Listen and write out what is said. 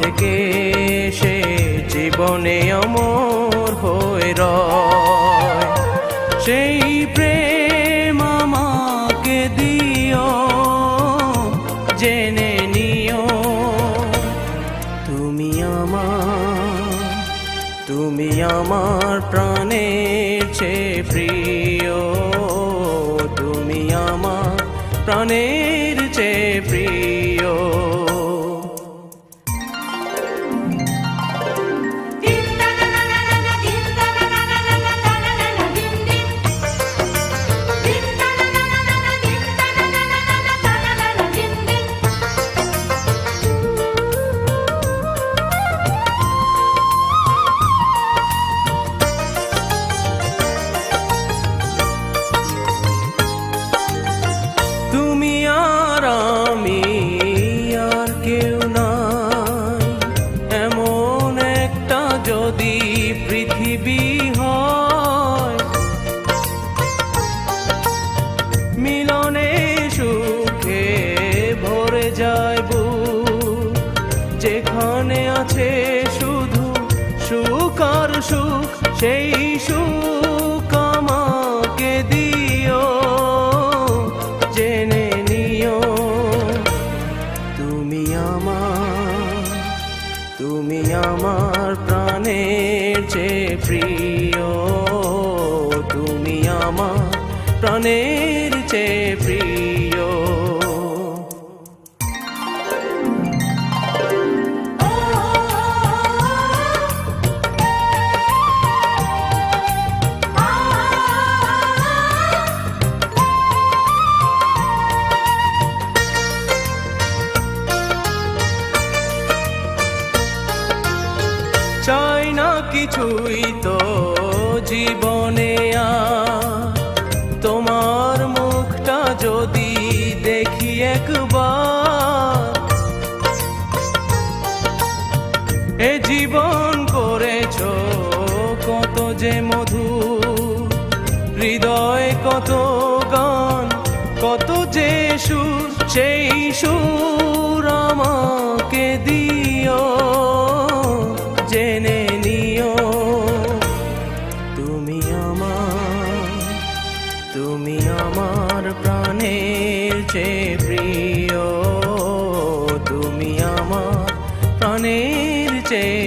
থেকে সে জীবনে অমর হয়ে রয়। সেই প্রেম আমাকে দিও, জেনে নিও তুমি আমার প্রাণের চেয়ে প্রিয়, তুমি আমার প্রাণের চেয়ে প্রিয়। তুমি আর আমি আর কেউ নাই, এমন একটা যদি পৃথিবী হয়, মিলনে সুখে ভরে যায় বুক, যেখানে আছে শুধু সুখ আর সুখ, সেই সুখ আমাকে দিও, জেনে নিও তুমি আমার প্রাণের চেয়ে প্রিয়, তুমি আমার প্রাণের চেয়ে প্রিয়। চাই না কিছুই তো জীবনে আর, তোমার মুখটা যদি দেখি একবার, এ জীবন করেছো কত যে মধু, হৃদয় কত গান কত যে সুর, সেই সুর আমাকে দিও, জেনে নিও তুমি আমার প্রাণের চেয়ে প্রিয়, তুমি আমার প্রাণের চেয়ে